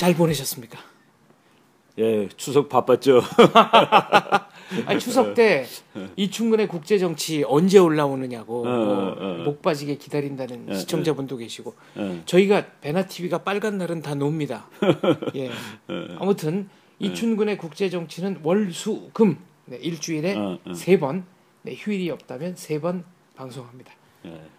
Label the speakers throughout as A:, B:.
A: 잘 보내셨습니까?
B: 예, 추석 바빴죠.
A: 아니, 추석 때 이충근의 국제정치 언제 올라오느냐고 목 빠지게 기다린다는 시청자분도 계시고 저희가 베나TV가 빨간 날은 다 놉니다. 예. 아무튼 이충근의 국제정치는 월, 수, 금 네, 일주일에 3번 네, 휴일이 없다면 3번 방송합니다.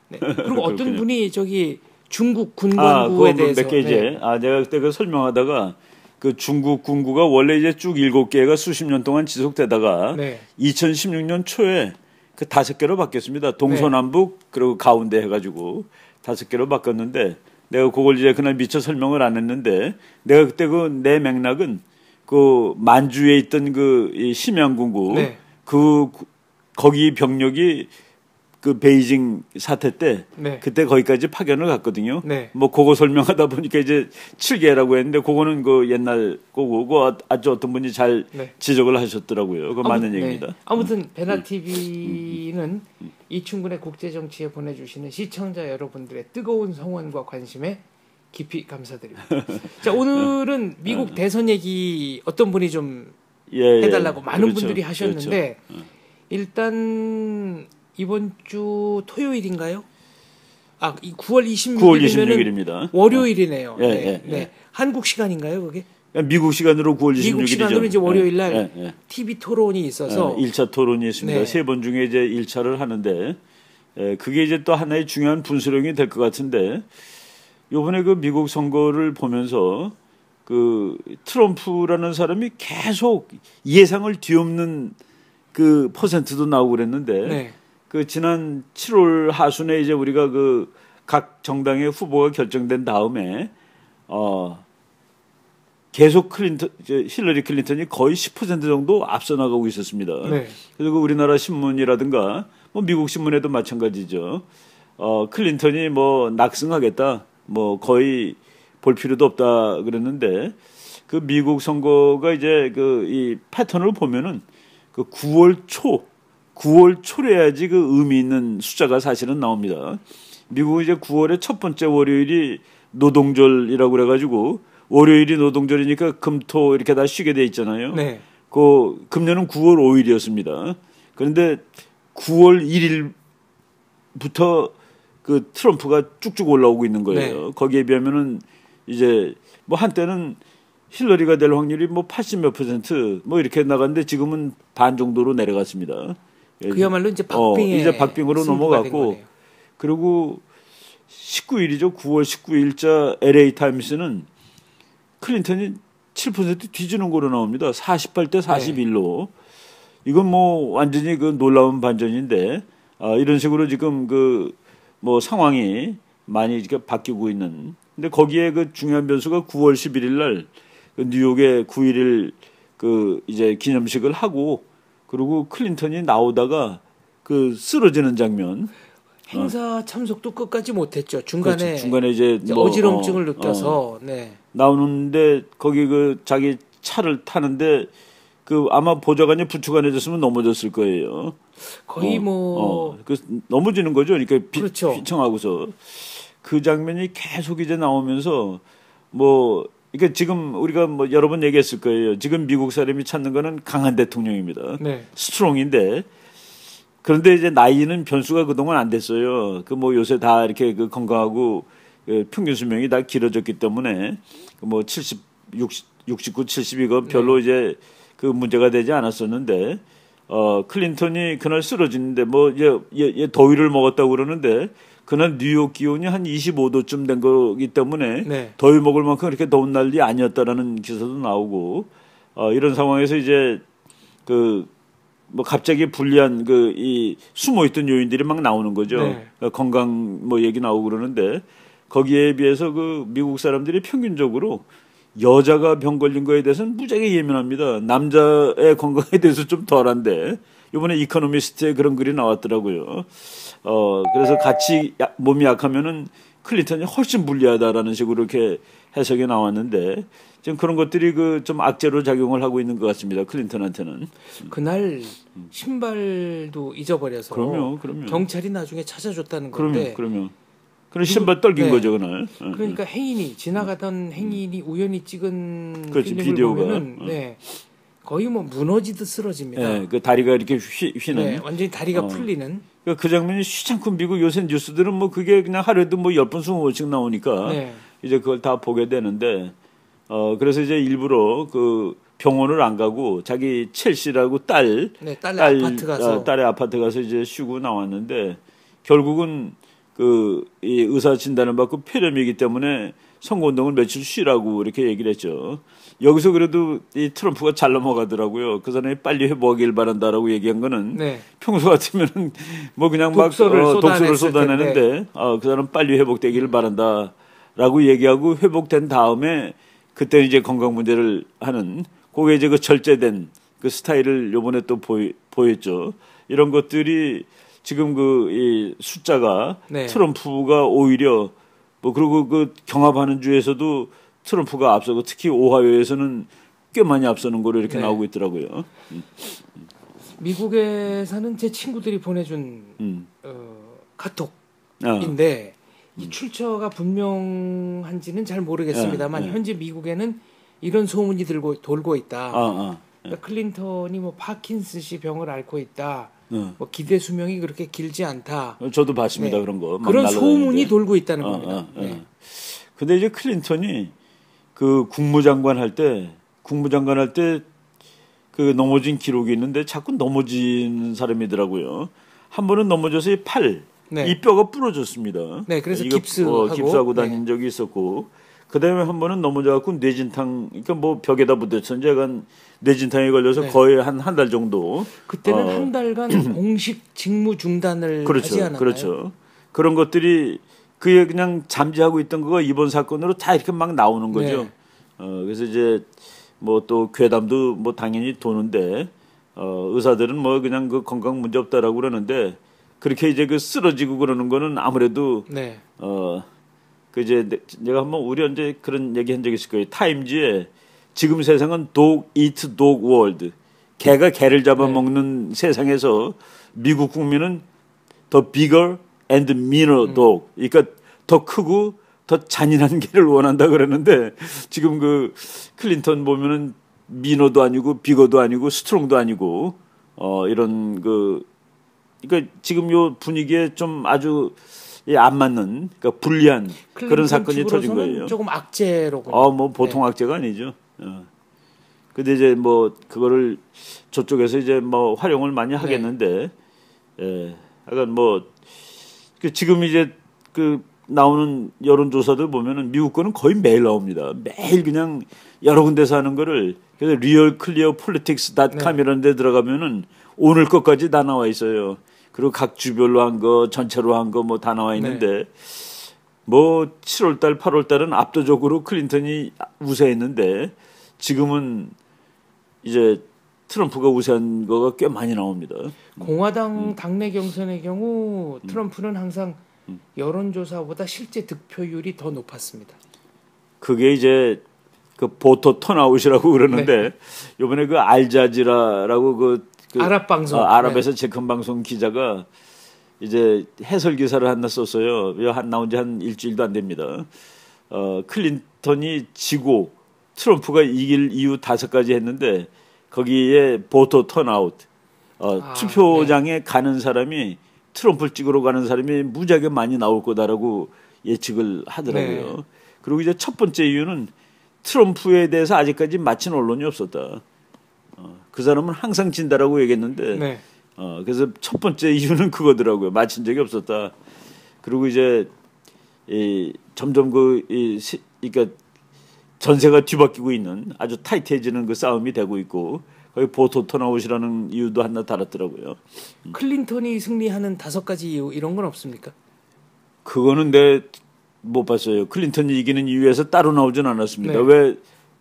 A: 네. 그리고 어떤 분이 저기 중국 군관구에 대해서
B: 몇 개 이제 내가 그때 그 설명하다가 그 중국 군구가 원래 이제 쭉 7개가 수십 년 동안 지속되다가 2016년 초에 그 5개로 바뀌었습니다. 동서남북 그리고 가운데 해가지고 5개로 바뀌었는데 내가 그걸 이제 그날 미처 설명을 안 했는데 내가 그때 그 내 맥락은 그 만주에 있던 그 심양군구 거기 병력이 그 베이징 사태 때 그때 거기까지 파견을 갔거든요. 뭐 그거 설명하다 보니까 이제 7개라고 했는데 그거는 그 옛날 거고 그 아주 어떤 분이 잘 지적을 하셨더라고요. 그거 맞는 얘기입니다.
A: 아무튼 베나TV는 이충근의 국제정치에 보내주시는 시청자 여러분들의 뜨거운 성원과 관심에 깊이 감사드립니다. 자, 오늘은 미국 대선 얘기 어떤 분이 좀 해달라고 많은 분들이 하셨는데 일단 이번 주 토요일인가요? 이 9월 26일이면 월요일이네요. 네. 한국 시간인가요, 그게?
B: 미국 시간으로 9월 26일이죠.
A: 미국 시간으로 이제 월요일 날 TV 토론이 있어서
B: 1차 토론이 있습니다. 3번 중에 이제 1차를 하는데 그게 이제 또 하나의 중요한 분수령이 될 것 같은데 이번에 그 미국 선거를 보면서 그 트럼프라는 사람이 계속 예상을 뒤엎는 그 퍼센트도 나오고 그랬는데 그 지난 7월 하순에 이제 우리가 그 각 정당의 후보가 결정된 다음에 계속 힐러리 클린턴이 거의 10% 정도 앞서 나가고 있었습니다. 그리고 우리나라 신문이라든가 뭐 미국 신문에도 마찬가지죠. 클린턴이 뭐 낙승하겠다, 뭐 거의 볼 필요도 없다 그랬는데 그 미국 선거가 이제 그 이 패턴을 보면은 그 9월 초래야지 그 의미 있는 숫자가 사실은 나옵니다. 미국은 이제 9월의 첫 번째 월요일이 노동절이라고 그래가지고 월요일이 노동절이니까 금토 이렇게 다 쉬게 돼 있잖아요. 그 금년은 9월 5일이었습니다. 그런데 9월 1일부터 그 트럼프가 쭉쭉 올라오고 있는 거예요. 거기에 비하면은 이제 뭐 한때는 힐러리가 될 확률이 뭐 80몇 % 뭐 이렇게 나갔는데 지금은 반 정도로 내려갔습니다.
A: 그야말로 이제 박빙의
B: 이제 박빙으로 넘어갔고 그리고 19일이죠. 9월 19일자 LA 타임스는 클린턴이 7% 뒤지는 거로 나옵니다. 48대 41로. 이건 뭐 완전히 그 놀라운 반전인데 이런 식으로 지금 그 뭐 상황이 많이 이렇게 바뀌고 있는. 근데 거기에 그 중요한 변수가 9월 11일 날 그 뉴욕에 9.11 그 이제 기념식을 하고 그리고 클린턴이 나오다가 그 쓰러지는 장면.
A: 행사 참석도 끝까지 못했죠. 중간에
B: 이제 뭐
A: 어지럼증을 느껴서
B: 나오는데 거기 그 자기 차를 타는데 그 아마 보좌관이 부축 안 해줬으면 넘어졌을 거예요.
A: 거의
B: 그 넘어지는 거죠. 그러니까
A: 그렇죠.
B: 휘청하고서 그 장면이 계속 이제 나오면서 뭐 그러니까 지금 우리가 뭐 여러 번 얘기했을 거예요. 지금 미국 사람이 찾는 거는 강한 대통령입니다. 스트롱인데 그런데 이제 나이는 변수가 그동안 안 됐어요. 그 뭐 요새 다 이렇게 그 건강하고 그 평균 수명이 다 길어졌기 때문에 뭐 69, 70이가 별로 이제 그 문제가 되지 않았었는데 클린턴이 그날 쓰러지는데 뭐 얘 더위를 먹었다고 그러는데 그날 뉴욕 기온이 한 25도쯤 된 거기 때문에 더위 먹을 만큼 그렇게 더운 날이 아니었다라는 기사도 나오고 이런 상황에서 이제 그 뭐 갑자기 불리한 그 이 숨어있던 요인들이 막 나오는 거죠. 그러니까 건강 뭐 얘기 나오고 그러는데 거기에 비해서 그 미국 사람들이 평균적으로 여자가 병 걸린 거에 대해서는 무지하게 예민합니다. 남자의 건강에 대해서 좀 덜한데 이번에 이코노미스트에 그런 글이 나왔더라고요. 그래서 같이 몸이 약하면은 클린턴이 훨씬 불리하다라는 식으로 이렇게 해석이 나왔는데 지금 그런 것들이 그 좀 악재로 작용을 하고 있는 것 같습니다. 클린턴한테는.
A: 그날 신발도 잊어버려서
B: 그럼요.
A: 경찰이 나중에 찾아줬다는 건데
B: 그럼요. 그런 신발 떨긴 거죠 그날.
A: 그러니까 행인이 지나가던 행인이 우연히 찍은
B: 그렇지,
A: 필름을
B: 비디오가.
A: 보면은 거의 뭐 무너지듯 쓰러집니다.
B: 네, 그 다리가 이렇게 휘는.
A: 네, 완전히 다리가 풀리는.
B: 그 장면이 휘장큼 미국 요새 뉴스들은 뭐 그게 그냥 하루에도 뭐 10번, 20번씩 나오니까 이제 그걸 다 보게 되는데 그래서 이제 일부러 그 병원을 안 가고 자기 첼시라고 딸
A: 아파트 가서
B: 딸의 아파트 가서 이제 쉬고 나왔는데 결국은 이 의사 진단을 받고 폐렴이기 때문에 선거운동을 며칠 쉬라고 이렇게 얘기를 했죠. 여기서 그래도 이 트럼프가 잘 넘어가더라고요. 그 사람이 빨리 회복하길 바란다라고 얘기한 거는 평소 같으면은 뭐 그냥 독소를 쏟아내는데 그 사람 빨리 회복되기를 바란다라고 얘기하고 회복된 다음에 그때 이제 건강 문제를 하는 그게 이제 그 절제된 그 스타일을 요번에 또 보였죠. 이런 것들이 지금 이 숫자가 트럼프가 오히려 뭐 그리고 그 경합하는 주에서도 트럼프가 앞서고 특히 오하이오에서는 꽤 많이 앞서는 거로 이렇게 나오고 있더라고요.
A: 미국에 사는 제 친구들이 보내준 카톡인데 이 출처가 분명한지는 잘 모르겠습니다만 현재 미국에는 이런 소문이 돌고 있다. 그러니까 클린턴이 뭐 파킨슨씨 병을 앓고 있다. 뭐 기대 수명이 그렇게 길지 않다.
B: 저도 봤습니다 그런 거.
A: 그런 소문이 돌고 있다는 겁니다.
B: 근데 이제 클린턴이 그 국무장관 할 때 그 넘어진 기록이 있는데 자꾸 넘어지는 사람이더라고요. 한 번은 넘어져서 이 뼈가 부러졌습니다.
A: 네, 그래서 깁스하고
B: 다닌 적이 있었고, 그 다음에 한 번은 넘어져갖고 뇌진탕, 그러니까 뭐 벽에다 부딪혀서 약간 뇌진탕에 걸려서 거의 한 달 정도.
A: 그때는 한 달간 공식 직무 중단을 하지 않았나요?
B: 그렇죠. 그런 것들이 그게 그냥 잠재하고 있던 거가 이번 사건으로 다 이렇게 막 나오는 거죠. 그래서 이제 뭐 또 괴담도 뭐 당연히 도는데 의사들은 뭐 그냥 그 건강 문제 없다라고 그러는데 그렇게 이제 그 쓰러지고 그러는 거는 아무래도 그 이제 내가 한번 우리 언제 그런 얘기 한 적 있을 거예요. 타임즈에 지금 세상은 dog eat dog world. 개가 개를 잡아먹는 세상에서 미국 국민은 더 bigger and meaner dog. 그러니까 더 크고 더 잔인한 개를 원한다 그러는데 지금 그 클린턴 보면은 미너도 아니고 비거도 아니고 스트롱도 아니고 이런 그러니까 지금 요 분위기에 좀 아주 안 맞는 그러니까 불리한 그런 사건이 터진 거예요.
A: 조금 악재로군요.
B: 뭐 보통 악재가 아니죠. 근데 이제 뭐 그거를 저쪽에서 이제 뭐 활용을 많이 하겠는데 약간 뭐 지금 이제 그 나오는 여론조사들 보면은 미국 거는 거의 매일 나옵니다. 매일 그냥 여러 군데서 하는 거를 그래서 realclearpolitics.com 이런 데 들어가면은 오늘 것까지 다 나와 있어요. 그리고 각 주별로 한 거, 전체로 한 거 뭐 다 나와 있는데 뭐 7월달, 8월달은 압도적으로 클린턴이 우세했는데 지금은 이제 트럼프가 우세한 거가 꽤 많이 나옵니다.
A: 공화당 당내 경선의 경우 트럼프는 항상 여론조사보다 실제 득표율이 더 높았습니다.
B: 그게 이제 그 보토 턴아웃이라고 그러는데 이번에 그 알자지라라고 그
A: 아랍 방송
B: 아랍에서 제일 큰 방송 기자가 이제 해설 기사를 하나 썼어요. 나온 지 한 일주일도 안 됩니다. 클린턴이 지고 트럼프가 이길 이유 5가지 했는데 거기에 보토 턴아웃 투표장에 가는 사람이 트럼프를 찍으러 가는 사람이 무지하게 많이 나올 거다라고 예측을 하더라고요. 그리고 이제 첫 번째 이유는 트럼프에 대해서 아직까지 맞힌 언론이 없었다. 그 사람은 항상 진다라고 얘기했는데 그래서 첫 번째 이유는 그거더라고요. 맞힌 적이 없었다. 그리고 이제 점점 그러니까 전세가 뒤바뀌고 있는 아주 타이트해지는 그 싸움이 되고 있고 거기 보토 턴아웃이라는 이유도 하나 달았더라고요.
A: 클린턴이 승리하는 5가지 이유 이런 건 없습니까?
B: 그거는 내 못 봤어요. 클린턴이 이기는 이유에서 따로 나오진 않았습니다. 왜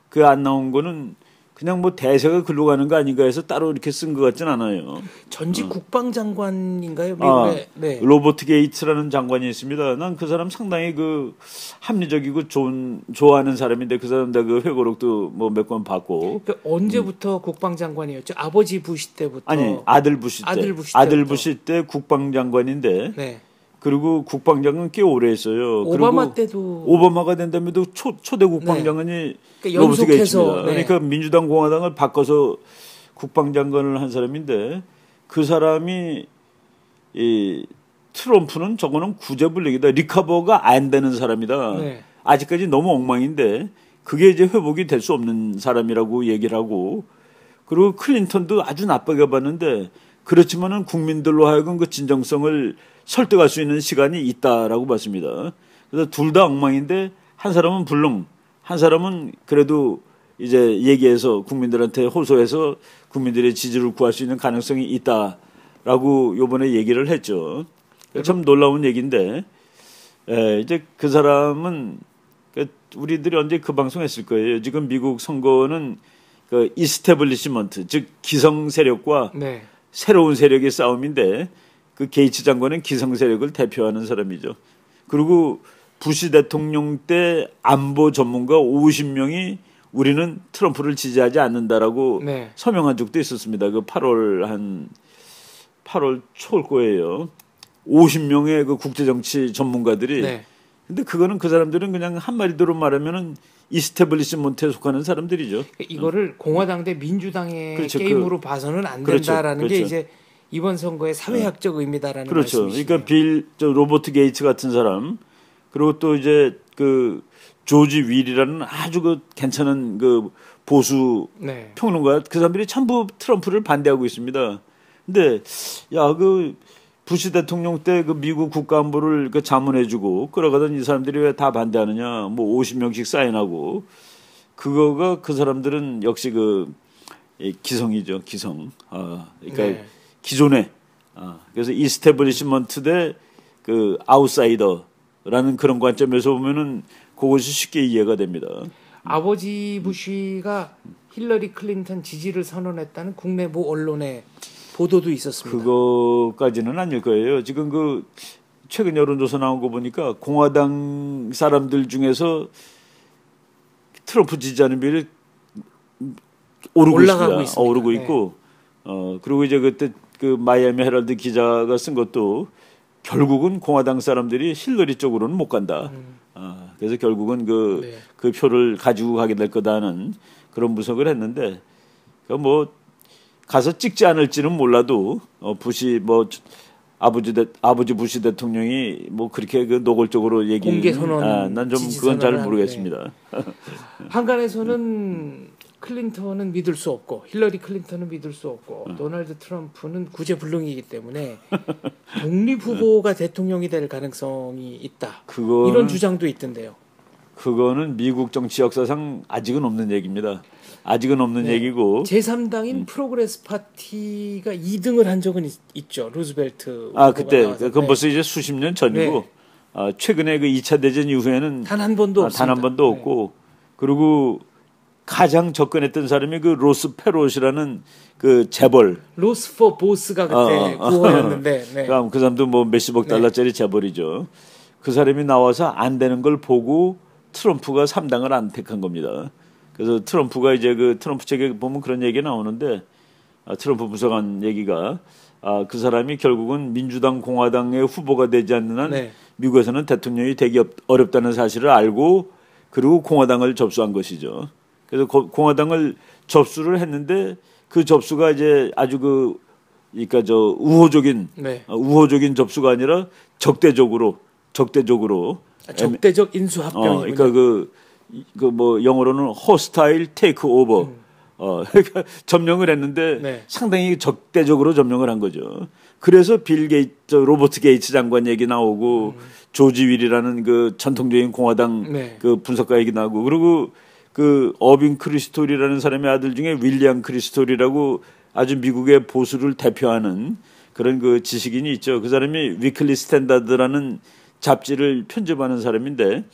B: 그 안 나온 거는 그냥 뭐 대세가 글로 가는 거 아닌가 해서 따로 이렇게 쓴 것 같진 않아요.
A: 전직 국방장관인가요? 미국의
B: 로버트 게이츠라는 장관이 있습니다. 난 그 사람 상당히 그 합리적이고 좋아하는 사람인데 그 사람 다 그 회고록도 뭐 몇 권 봤고.
A: 언제부터 국방장관이었죠? 아버지 부시 때부터?
B: 아니 아들 부시 때 국방장관인데 그리고 국방장은 꽤 오래 했어요.
A: 오바마 때도
B: 오바마가 된 다음에도 초대 국방장관이
A: 네. 그러니까 로버트 게이츠입니다.
B: 네. 그러니까 민주당 공화당을 바꿔서 국방장관을 한 사람인데 그 사람이 이 트럼프는 저거는 구제불능이다. 리커버가 안 되는 사람이다. 네. 아직까지 너무 엉망인데 그게 이제 회복이 될 수 없는 사람이라고 얘기를 하고 그리고 클린턴도 아주 나쁘게 봤는데 그렇지만은 국민들로 하여금 그 진정성을 설득할 수 있는 시간이 있다라고 봤습니다. 그래서 둘 다 엉망인데 한 사람은 불능, 한 사람은 그래도 이제 얘기해서 국민들한테 호소해서 국민들의 지지를 구할 수 있는 가능성이 있다라고 요번에 얘기를 했죠. 참 놀라운 얘기인데 이제 그 사람은 우리들이 언제 그 방송했을 거예요. 지금 미국 선거는 그 이스태블리시먼트 즉 기성 세력과 네. 새로운 세력의 싸움인데 그 게이츠 장관은 기성 세력을 대표하는 사람이죠. 그리고 부시 대통령 때 안보 전문가 50명이 우리는 트럼프를 지지하지 않는다라고 네. 서명한 적도 있었습니다. 그 8월 초일 거예요. 50명의 그 국제정치 전문가들이. 네. 근데 그거는 그 사람들은 그냥 한마디로 말하면은 이스태블리시먼트에 속하는 사람들이죠.
A: 이거를 공화당 대 민주당의 그렇죠. 게임으로 봐서는 안 된다라는 그렇죠. 게 이제 이번 선거의 사회학적 의미다라는
B: 그렇죠.
A: 말씀이시죠.
B: 그러니까 로버트 게이츠 같은 사람 그리고 또 이제 그 조지 윌이라는 아주 그 괜찮은 그 보수 네. 평론가 그 사람들이 전부 트럼프를 반대하고 있습니다. 근데 그 부시 대통령 때 그 미국 국가안보를 그 자문해주고 끌어가던 이 사람들이 왜 다 반대하느냐? 뭐 50명씩 사인하고 그거가 그 사람들은 역시 그 기성이죠, 기성. 그러니까 네. 기존에 그래서 이스태블리시먼트 대 그 아웃사이더라는 그런 관점에서 보면은 그것이 쉽게 이해가 됩니다.
A: 아버지 부시가 힐러리 클린턴 지지를 선언했다는 국내 모 언론의 보도도 있었습니다.
B: 그거까지는 아닐 거예요. 지금 그 최근 여론조사 나온 거 보니까 공화당 사람들 중에서 트럼프 지지하는 비율이 오르고 있습니다. 오르고 있고 그리고 이제 그때 그 마이애미 헤럴드 기자가 쓴 것도 결국은 공화당 사람들이 힐러리 쪽으로는 못 간다. 그래서 결국은 그 표를 가지고 가게 될 거다는 그런 분석을 했는데 뭐 가서 찍지 않을지는 몰라도 부시 뭐 아버지 부시 대통령이 뭐 그렇게 그 노골적으로 얘기
A: 공개 선언
B: 난 좀 그건 잘 모르겠습니다.
A: 한간에서는 클린턴은 믿을 수 없고 힐러리 클린턴은 믿을 수 없고 도널드 트럼프는 구제불능이기 때문에 독립 후보가 대통령이 될 가능성이 있다. 이런 주장도 있던데요.
B: 그거는 미국 정치 역사상 아직은 없는 얘기입니다. 아직은 없는 얘기고
A: 제3당인 프로그레스 파티가 2등을 한 적은 있죠. 루즈벨트.
B: 그때 그건 벌써 이제 수십 년 전이고 최근에 그 2차 대전 이후에는
A: 단 한 번도 없습니다.
B: 단 한 번도 없고 그리고 가장 접근했던 사람이 그 로스 페롯이라는 그 재벌.
A: 로스 포 보스가 그때 구호였는데.
B: 그 사람도 뭐 몇십억 달러짜리 재벌이죠. 그 사람이 나와서 안 되는 걸 보고 트럼프가 3당을 안 택한 겁니다. 그래서 트럼프가 이제 그 트럼프 책에 보면 그런 얘기가 나오는데 트럼프 부서관 얘기가 그 사람이 결국은 민주당 공화당의 후보가 되지 않는 한 미국에서는 대통령이 되기 어렵다는 사실을 알고 그리고 공화당을 접수한 것이죠. 그래서 공화당을 접수를 했는데 그 접수가 이제 아주 그러니까 우호적인 접수가 아니라 적대적
A: 인수합병이군요.
B: 그러니까 그 뭐 영어로는 hostile takeover. 그러니까 점령을 했는데 상당히 적대적으로 점령을 한 거죠. 그래서 로버트 게이츠 장관 얘기 나오고 조지 윌이라는 그 전통적인 공화당 그 분석가 얘기 나오고 그리고 그 어빙 크리스톨이라는 사람의 아들 중에 윌리엄 크리스톨이라고 아주 미국의 보수를 대표하는 그런 그 지식인이 있죠. 그 사람이 위클리 스탠다드라는 잡지를 편집하는 사람인데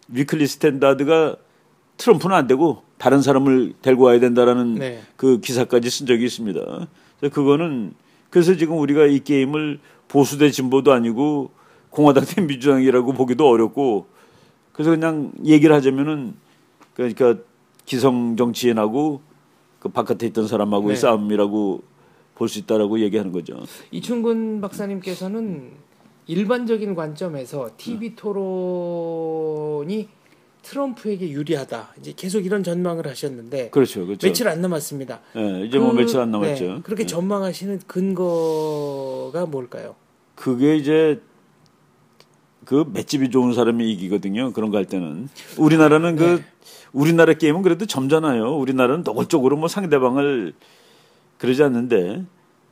B: 위클리 스탠다드가 트럼프는 안 되고 다른 사람을 데리고 와야 된다라는 그 기사까지 쓴 적이 있습니다. 그래서 지금 우리가 이 게임을 보수 대 진보도 아니고 공화당 대 민주당이라고 보기도 어렵고 그래서 그냥 얘기를 하자면은 그러니까 기성 정치인하고 그 바깥에 있던 사람하고의 싸움이라고 볼 수 있다라고 얘기하는 거죠.
A: 이충근 박사님께서는 일반적인 관점에서 TV 토론이 트럼프에게 유리하다. 이제 계속 이런 전망을 하셨는데
B: 그렇죠.
A: 며칠 안 남았습니다.
B: 네, 이제 뭐 며칠 안 남았죠.
A: 네, 그렇게 전망하시는 근거가 뭘까요?
B: 그게 이제 그 맷집이 좋은 사람이 이기거든요. 그런 거 할 때는 우리나라는 우리나라 게임은 그래도 점잖아요. 우리나라는 노골적으로 뭐 상대방을 그러지 않는데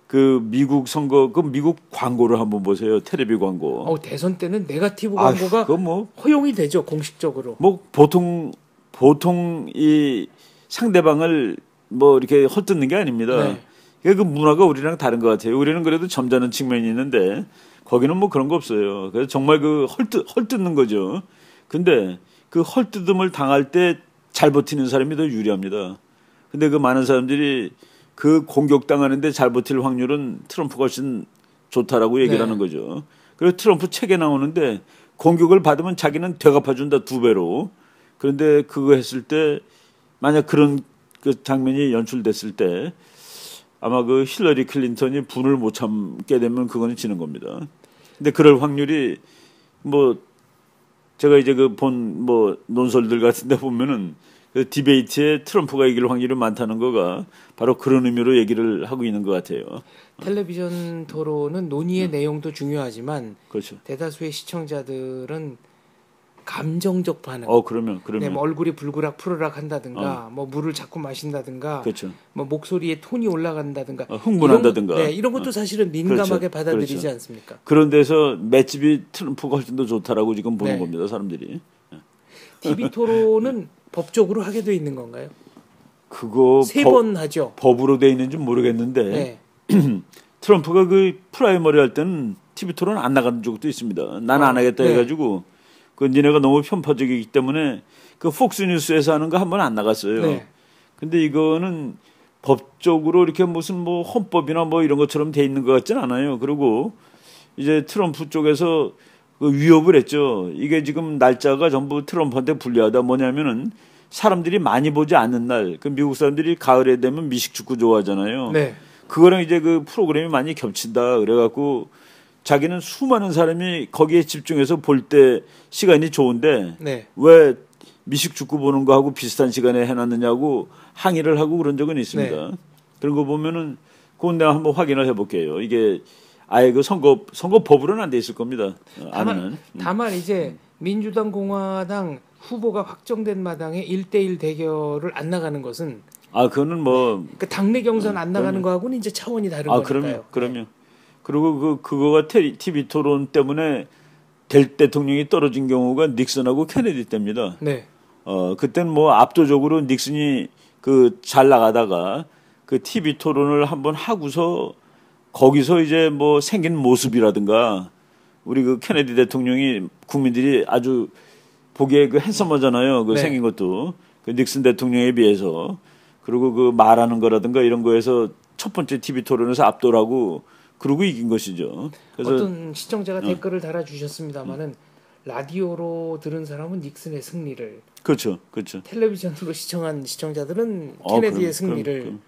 B: 그 미국 선거 그 미국 광고를 한번 보세요. 텔레비 광고.
A: 대선 때는 네거티브 광고가 뭐 허용이 되죠. 공식적으로.
B: 뭐 보통 이 상대방을 뭐 이렇게 헐뜯는 게 아닙니다. 네. 그 문화가 우리랑 다른 것 같아요. 우리는 그래도 점잖은 측면이 있는데 거기는 뭐 그런 거 없어요. 그래서 정말 그 헐뜯는 거죠. 근데 그 헐뜯음을 당할 때 잘 버티는 사람이 더 유리합니다. 근데 그 많은 사람들이 그 공격당하는데 잘 버틸 확률은 트럼프가 훨씬 좋다라고 얘기를 하는 거죠. 그래서 트럼프 책에 나오는데 공격을 받으면 자기는 되갚아준다 2배로. 그런데 그거 했을 때 만약 그런 그 장면이 연출됐을 때 아마 그 힐러리 클린턴이 분을 못 참게 되면 그거는 지는 겁니다. 근데 그럴 확률이 뭐 제가 이제 그 본 뭐 논설들 같은데 보면은 그 디베이트에 트럼프가 이길 확률이 많다는 거가 바로 그런 의미로 얘기를 하고 있는 것 같아요.
A: 텔레비전 토론은 논의의 내용도 중요하지만
B: 그렇죠.
A: 대다수의 시청자들은 감정적 반응.
B: 그러면.
A: 네, 뭐 얼굴이 불그락 푸르락 한다든가, 뭐 물을 자꾸 마신다든가,
B: 그렇죠.
A: 뭐 목소리에 톤이 올라간다든가,
B: 흥분한다든가.
A: 이런 것도 사실은 민감하게
B: 그렇죠.
A: 받아들이지
B: 그렇죠.
A: 않습니까?
B: 그런 데서 맷집이 트럼프가 훨씬 더 좋다라고 지금 보는 겁니다, 사람들이.
A: TV 토론은 법적으로 하게 돼 있는 건가요?
B: 그거
A: 3번 하죠.
B: 법으로 돼 있는지 모르겠는데 트럼프가 그 프라이머리 할 때는 TV 토론 안 나간 적도 있습니다. 난 안 하겠다 해가지고 그 니네가 너무 편파적이기 때문에 그 폭스뉴스에서 하는 거 한 번 안 나갔어요. 근데 이거는 법적으로 이렇게 무슨 뭐 헌법이나 뭐 이런 것처럼 돼 있는 것 같진 않아요. 그리고 이제 트럼프 쪽에서 그 위협을 했죠. 이게 지금 날짜가 전부 트럼프한테 불리하다. 뭐냐면은 사람들이 많이 보지 않는 날, 그 미국 사람들이 가을에 되면 미식축구 좋아하잖아요. 그거랑 이제 그 프로그램이 많이 겹친다. 그래갖고 자기는 수많은 사람이 거기에 집중해서 볼 때 시간이 좋은데 왜 미식축구 보는 거하고 비슷한 시간에 해놨느냐고 항의를 하고 그런 적은 있습니다. 그런 거 보면은 그건 내가 한번 확인을 해볼게요. 이게 아예 그 선거법으로는 안 돼 있을 겁니다.
A: 다만 이제 민주당 공화당 후보가 확정된 마당에 1대1 대결을 안 나가는 것은
B: 그거는 뭐
A: 그러니까 당내 경선 안 나가는 거하고는 이제 차원이 다른 거니까요.
B: 그럼요. 그리고 그거가 TV 토론 때문에 될 대통령이 떨어진 경우가 닉슨하고 케네디 때입니다. 그때는 뭐 압도적으로 닉슨이 그 잘 나가다가 그 TV 토론을 한번 하고서 거기서 이제 뭐 생긴 모습이라든가 우리 그 케네디 대통령이 국민들이 아주 보기에 그 핸섬하잖아요. 그 생긴 것도 그 닉슨 대통령에 비해서. 그리고 그 말하는 거라든가 이런 거에서 첫 번째 TV 토론에서 압도를 하고 그러고 이긴 것이죠. 그래서
A: 어떤 시청자가 댓글을 달아주셨습니다마는 라디오로 들은 사람은 닉슨의 승리를
B: 그렇죠.
A: 텔레비전으로 시청한 시청자들은 케네디의 승리를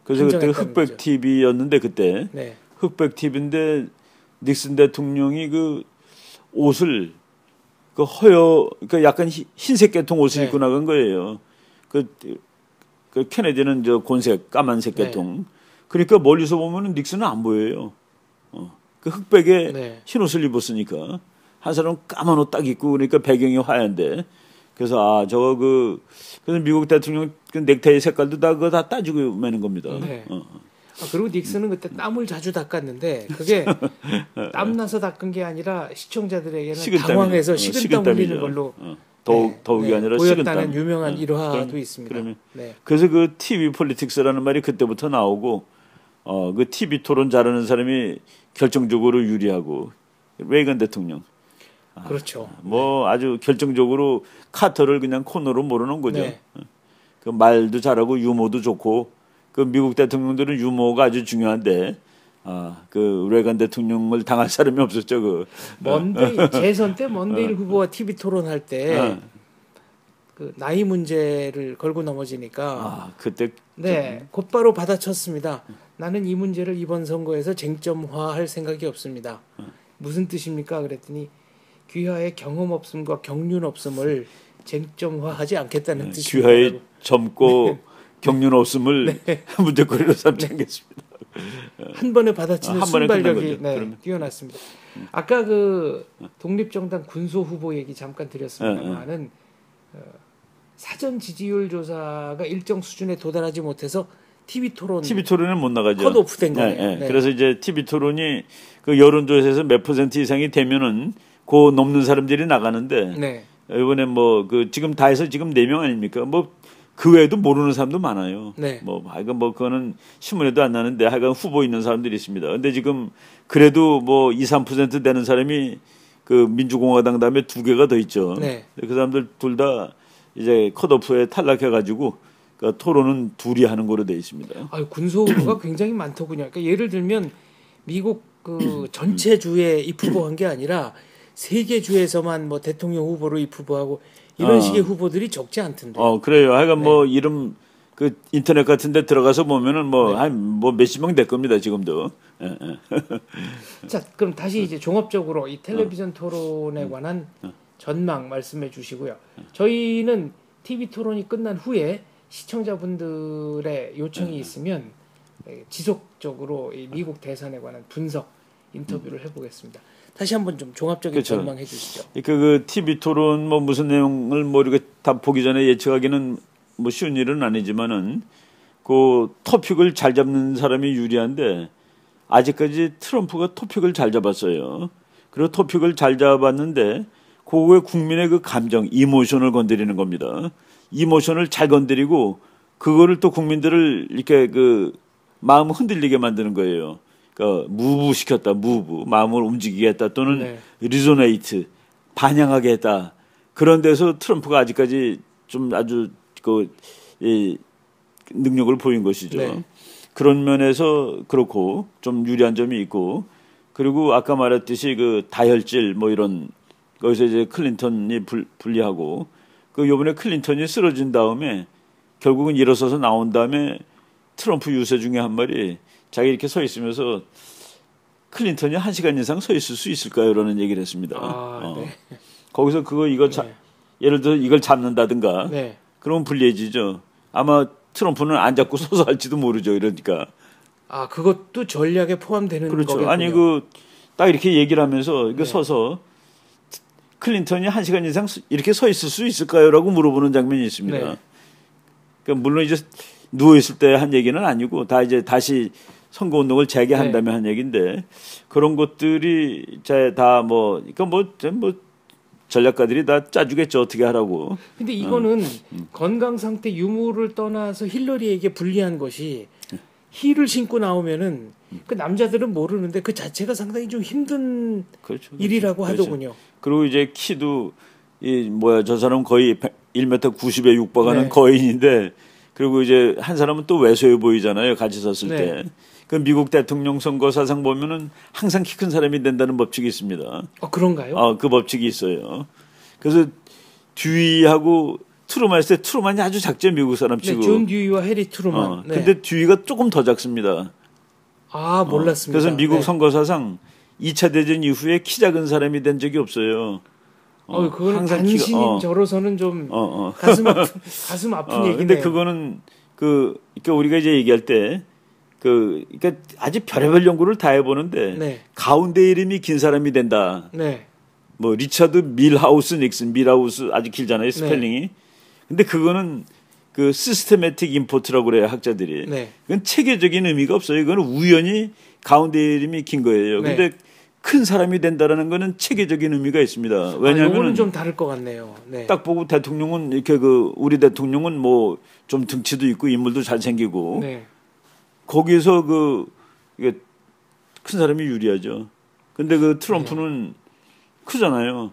B: 그래서 그때 흑백 TV였는데 그때 흑백 TV인데 닉슨 대통령이 그 옷을 그 그러니까 약간 흰색 계통 옷을 입고 나간 거예요. 그 케네디는 저 곤색 까만색 계통. 그러니까 멀리서 보면은 닉슨은 안 보여요. 그 흑백에 흰 옷을 입었으니까 한 사람은 까만 옷 딱 입고 그러니까 배경이 하얀데 그래서 그래서 미국 대통령 그 넥타이 색깔도 그거 다 따지고 매는 겁니다.
A: 그리고 닉슨은 그때 땀을 자주 닦았는데 그게 땀 나서 닦은 게 아니라 시청자들에게는 당황해서 식은땀 흘리는 걸로
B: 더욱이 아니라
A: 보였다는
B: 식은땀.
A: 일화도 일화도 있습니다.
B: 그래서 그 TV 폴리틱스라는 말이 그때부터 나오고 그 TV 토론 잘하는 사람이 결정적으로 유리하고 레이건 대통령.
A: 그렇죠.
B: 뭐 아주 결정적으로 카터를 그냥 코너로 몰아놓은 거죠. 그 말도 잘하고 유머도 좋고 그 미국 대통령들은 유머가 아주 중요한데 그 레이건 대통령을 당할 사람이 없었죠.
A: 재선 때 먼데일 후보와 TV 토론할 때 그 나이 문제를 걸고 넘어지니까
B: 그때
A: 곧바로 받아쳤습니다. 나는 이 문제를 이번 선거에서 쟁점화할 생각이 없습니다. 무슨 뜻입니까? 그랬더니 귀하의 경험 없음과 경륜 없음을 쟁점화하지 않겠다는 뜻입니다.
B: 귀하의 젊고 경륜 없음을 문제거리로 삼지 않겠습니다.
A: 한 번에 받아치는 순발력이 뛰어났습니다. 아까 그 독립정당 군소 후보 얘기 잠깐 드렸습니다만은 사전 지지율 조사가 일정 수준에 도달하지 못해서 TV 토론은
B: 못 나가죠.
A: 컷오프된 거예요.
B: 네. 그래서 이제 TV 토론이 그 여론조사에서 몇 % 이상이 되면은 그 넘는 사람들이 나가는데 이번에 뭐 그 지금 다 해서 지금 4명 아닙니까? 뭐 그 외에도 모르는 사람도 많아요. 뭐 하여간 뭐 그거는 신문에도 안 나는데 하여간 후보 있는 사람들이 있습니다. 근데 지금 그래도 뭐 2~3% 되는 사람이 그 민주공화당 다음에 2개가 더 있죠. 그 사람들 둘 다 이제 컷오프에 탈락해가지고 그 토론은 둘이 하는 거로 돼 있습니다.
A: 군소 후보가 굉장히 많더군요. 그러니까 예를 들면 미국 그 전체 주에 입후보한 게 아니라 3개 주에서만 뭐 대통령 후보로 입후보하고 이런 식의 후보들이 적지 않던데.
B: 그래요. 하여간 뭐 이름 그 인터넷 같은데 들어가서 보면은 뭐 한 뭐 몇십 명 될 겁니다 지금도.
A: 자, 그럼 다시 이제 종합적으로 이 텔레비전 토론에 관한 전망 말씀해 주시고요. 저희는 TV 토론이 끝난 후에 시청자분들의 요청이 있으면 지속적으로 이 미국 대선에 관한 분석 인터뷰를 해보겠습니다. 다시 한번 좀 종합적인 전망해 주시죠.
B: 그 TV 토론 뭐 무슨 내용을 뭐 이렇게 다 보기 전에 예측하기는 뭐 쉬운 일은 아니지만은 그 토픽을 잘 잡는 사람이 유리한데 아직까지 트럼프가 토픽을 잘 잡았어요. 그리고 토픽을 잘 잡았는데 그거에 국민의 그 감정, 이모션을 건드리는 겁니다. 이모션을 잘 건드리고 그거를 또 국민들을 이렇게 그 마음 흔들리게 만드는 거예요. 그러니까 무브 시켰다, 무브 마음을 움직이게 했다 또는 리조네이트 반영하게 했다. 그런 데서 트럼프가 아직까지 좀 아주 그 이 능력을 보인 것이죠. 그런 면에서 그렇고 좀 유리한 점이 있고 그리고 아까 말했듯이 그 다혈질 뭐 이런 거기서 이제 클린턴이 불리하고 그 요번에 클린턴이 쓰러진 다음에 결국은 일어서서 나온 다음에 트럼프 유세 중에 한 말이 자기 이렇게 서 있으면서 클린턴이 1시간 이상 서 있을 수 있을까요? 라는 얘기를 했습니다. 거기서 이거 예를 들어 이걸 잡는다든가 그러면 불리해지죠. 아마 트럼프는 안 잡고 서서 할지도 모르죠. 이러니까.
A: 그것도 전략에 포함되는 거겠군요.
B: 아니 딱 이렇게 얘기를 하면서 이거 서서 클린턴이 1시간 이상 이렇게 서 있을 수 있을까요? 라고 물어보는 장면이 있습니다. 그러니까 물론 이제 누워있을 때 한 얘기는 아니고 다 이제 다시 선거운동을 재개한 다음에 한 얘기인데 그런 것들이 다 그러니까 뭐 전략가들이 다 짜주겠죠. 어떻게 하라고.
A: 근데 이거는 건강 상태 유무를 떠나서 힐러리에게 불리한 것이 힐을 신고 나오면은 그 남자들은 모르는데 그 자체가 상당히 좀 힘든 일이라고 하더군요.
B: 그리고 이제 키도 저 사람 거의 1m 90에 육박하는 거인인데 그리고 이제 한 사람은 또 왜소해 보이잖아요. 같이 섰을 때. 그 미국 대통령 선거 사상 보면은 항상 키 큰 사람이 된다는 법칙이 있습니다.
A: 그런가요?
B: 그 법칙이 있어요. 그래서 듀이하고 트루만 했을 때 트루만이 아주 작죠. 미국 사람 치고.
A: 존 듀이와 해리 트루만.
B: 근데 듀이가 조금 더 작습니다.
A: 몰랐습니다.
B: 그래서 미국 선거 사상 2차 대전 이후에 키 작은 사람이 된 적이 없어요.
A: 그거는 간신히 저로서는 좀 가슴 아픈 얘기네요.
B: 근데 그거는 그러니까 우리가 이제 얘기할 때 그러니까 아주 별의별 연구를 다 해보는데 가운데 이름이 긴 사람이 된다. 뭐 리차드 밀하우스 닉슨, 밀하우스 아주 길잖아요 스펠링이. 근데 그거는 그 시스테매틱 임포트라고 그래요 학자들이. 그건 체계적인 의미가 없어요. 이건 우연히 가운데 이름이 긴 거예요. 근데 큰 사람이 된다라는 거는 체계적인 의미가 있습니다. 왜냐하면
A: 이거는 좀 다를 것 같네요.
B: 딱 보고 대통령은 이렇게 우리 대통령은 뭐 좀 등치도 있고 인물도 잘생기고 거기에서 이게 큰 사람이 유리하죠. 근데 그 트럼프는 크잖아요.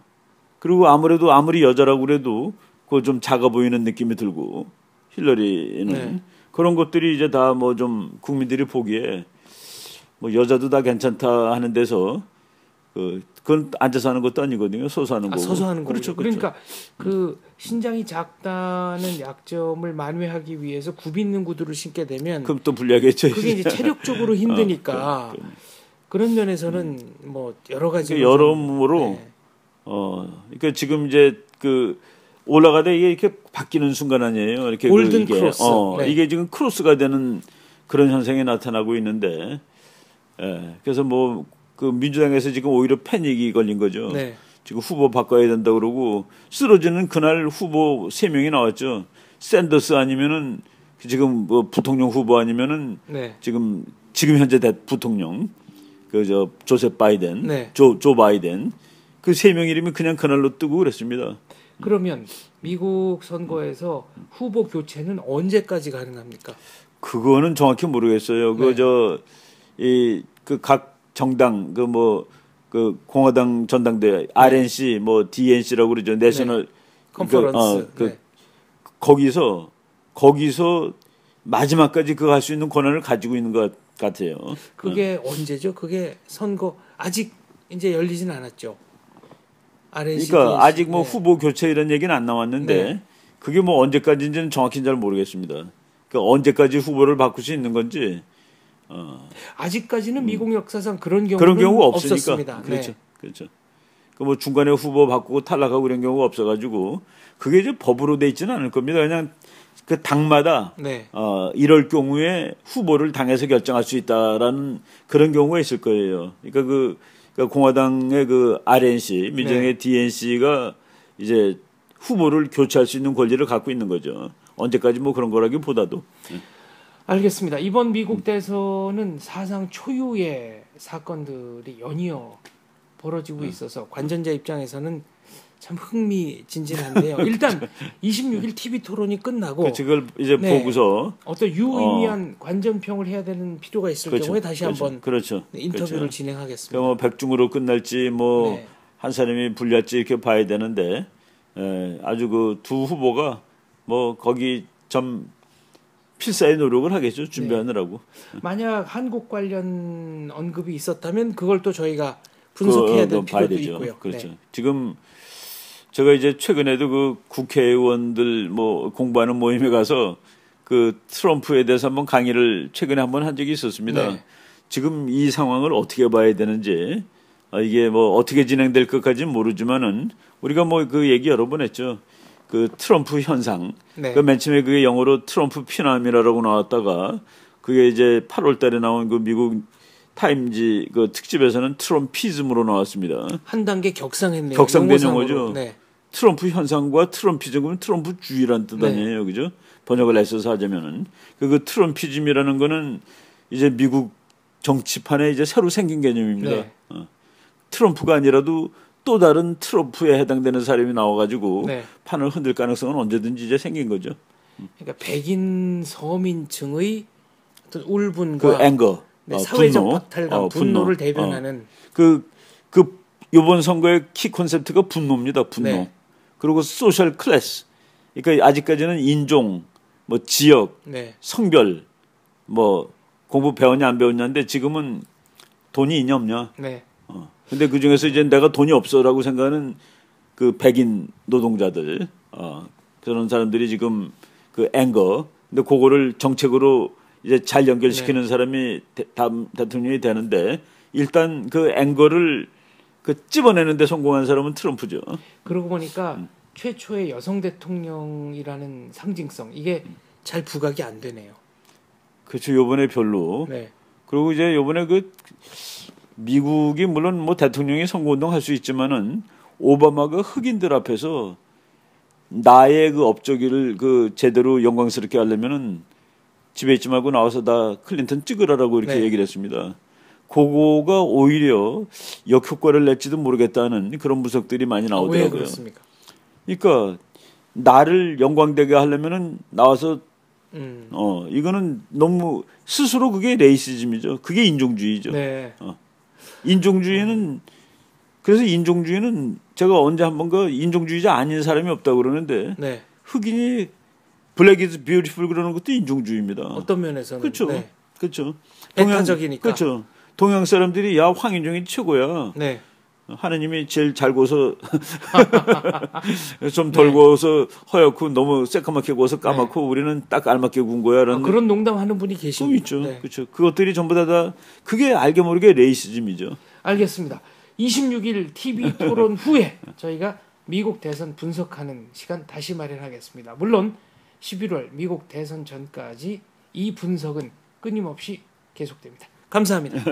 B: 그리고 아무리 여자라고 그래도 그거 좀 작아 보이는 느낌이 들고 힐러리는 그런 것들이 이제 다 뭐 좀 국민들이 보기에 뭐 여자도 다 괜찮다 하는 데서 그건 앉아서 하는 것도 아니거든요. 서서 하는 거고.
A: 서서 하는 거고.
B: 그렇죠.
A: 그러니까 그 신장이 작다는 약점을 만회하기 위해서 굽 있는 구두를 신게 되면
B: 그럼 또 불리하겠죠.
A: 그게 이제 체력적으로 힘드니까 그런 면에서는 뭐 여러 가지
B: 여러모로
A: 네.
B: 그러니까 지금 이제 그 올라가다 이게 이렇게 바뀌는 순간 아니에요. 이렇게
A: 골든
B: 이게
A: 크로스. 네.
B: 이게 지금 크로스가 되는 그런 현상이 나타나고 있는데, 그래서 뭐 그 민주당에서 지금 오히려 패닉이 걸린 거죠.
A: 네.
B: 지금 후보 바꿔야 된다 그러고 쓰러지는 그날 후보 3명이 나왔죠. 샌더스 아니면은 지금 뭐 부통령 후보 아니면은
A: 네.
B: 지금 현재 부통령 그 조셉 바이든,
A: 네.
B: 조 바이든 그 3명 이름이 그냥 그날로 뜨고 그랬습니다.
A: 그러면 미국 선거에서 후보 교체는 언제까지 가능합니까?
B: 그거는 정확히 모르겠어요.
A: 네.
B: 그 각 정당 그 공화당 전당대 RNC 뭐 DNC라고 그러죠. 내셔널
A: 컨퍼런스.
B: 거기서 마지막까지 그 할 수 있는 권한을 가지고 있는 것 같아요.
A: 그게 언제죠? 그게 선거 아직 이제 열리진 않았죠. RNC,
B: 그러니까
A: DNC.
B: 아직 뭐 후보 교체 이런 얘기는 안 나왔는데 그게 뭐 언제까지인지는 정확히는 잘 모르겠습니다. 그러니까 언제까지 후보를 바꿀 수 있는 건지.
A: 아직까지는 미국 역사상 그런 경우가 없었습니다.
B: 그렇죠. 그렇죠. 그 뭐 중간에 후보 바꾸고 탈락하고 그런 경우가 없어가지고 그게 이제 법으로 돼 있지는 않을 겁니다. 그냥 그 당마다 이럴 경우에 후보를 당에서 결정할 수 있다라는 그런 경우가 있을 거예요. 그러니까 공화당의 그 RNC, 민주당의 DNC가 이제 후보를 교체할 수 있는 권리를 갖고 있는 거죠. 언제까지 뭐 그런 거라기보다도.
A: 알겠습니다. 이번 미국 대선은 사상 초유의 사건들이 연이어 벌어지고 있어서 관전자 입장에서는 참 흥미진진한데요. 일단 26일 TV 토론이 끝나고
B: 그걸 이제 보고서
A: 어떤 유의미한 관전평을 해야 되는 필요가 있을 경우에 다시 한번 인터뷰를 진행하겠습니다.
B: 뭐 백중으로 끝날지 뭐 한 사람이 불리할지 이렇게 봐야 되는데 아주 그 두 후보가 뭐 거기 좀 필사의 노력을 하겠죠. 준비하느라고.
A: 만약 한국 관련 언급이 있었다면 그걸 또 저희가 분석해야 될 필요도 있고요.
B: 그렇죠. 지금 제가 이제 최근에도 그 국회의원들 뭐 공부하는 모임에 가서 그 트럼프에 대해서 한번 강의를 최근에 한번 한 적이 있었습니다. 지금 이 상황을 어떻게 봐야 되는지 이게 뭐 어떻게 진행될 것까지는 모르지만은 우리가 뭐 그 얘기 여러 번 했죠. 그 트럼프 현상. 그 맨 처음에 그게 영어로 트럼프 피노미나라고 나왔다가 그게 이제 8월 달에 나온 그 미국 타임지 그 특집에서는 트럼피즘으로 나왔습니다.
A: 한 단계 격상했네요.
B: 격상된 용어죠. 트럼프 현상과 트럼피즘은 트럼프주의란 뜻 아니에요. 그죠? 번역을 해서 하자면은. 그 트럼피즘이라는 거는 이제 미국 정치판에 이제 새로 생긴 개념입니다. 트럼프가 아니라도 또 다른 트럼프에 해당되는 사람이 나와가지고 판을 흔들 가능성은 언제든지 이제 생긴 거죠.
A: 그러니까 백인 서민층의 어떤 울분과
B: 그 앵거,
A: 사회적 박탈감, 분노를 대변하는
B: 이번 선거의 키 콘셉트가 분노입니다. 분노. 그리고 소셜 클래스. 그러니까 아직까지는 인종, 뭐 지역, 성별, 뭐 공부 배웠냐 안 배웠냐인데 지금은 돈이 있냐 없냐. 근데 그 중에서 이제 내가 돈이 없어라고 생각하는 그 백인 노동자들, 그런 사람들이 지금 그 앵거, 근데 그거를 정책으로 이제 잘 연결시키는 사람이 다음 대통령이 되는데 일단 그 앵거를 그 찝어내는데 성공한 사람은 트럼프죠.
A: 그러고 보니까 최초의 여성 대통령이라는 상징성 이게 잘 부각이 안 되네요.
B: 그렇죠. 요번에 별로. 그리고 이제 요번에 그 미국이 물론 뭐 대통령이 선거운동 할 수 있지만은 오바마가 흑인들 앞에서 나의 그 업적을 그 제대로 영광스럽게 하려면은 집에 있지 말고 나와서 다 클린턴 찍으라라고 이렇게 얘기를 했습니다. 그거가 오히려 역효과를 낼지도 모르겠다는 그런 분석들이 많이 나오더라고요.
A: 왜 그렇습니까?
B: 그러니까 나를 영광되게 하려면은 나와서 이거는 너무 스스로 그게 레이시즘이죠. 그게 인종주의죠. 인종주의는 그래서 인종주의는 제가 언제 한번 그 인종주의자 아닌 사람이 없다고 그러는데 흑인이 블랙 이즈 뷰티풀 그러는 것도 인종주의입니다.
A: 어떤 면에서는
B: 그렇죠. 그렇죠.
A: 배타적이니까.
B: 그렇죠. 동양 사람들이 야 황인종이 최고야. 하느님이 제일 잘 구워서 좀 덜 구워서 허옇고 너무 새까맣게 구워서 까맣고 우리는 딱 알맞게 구운 거야라는
A: 그런 농담하는 분이 계십니다.
B: 있죠. 그렇죠. 그것들이 전부 다 그게 알게 모르게 레이시즘이죠.
A: 알겠습니다. 26일 TV 토론 후에 저희가 미국 대선 분석하는 시간 다시 마련하겠습니다. 물론 11월 미국 대선 전까지 이 분석은 끊임없이 계속됩니다. 감사합니다.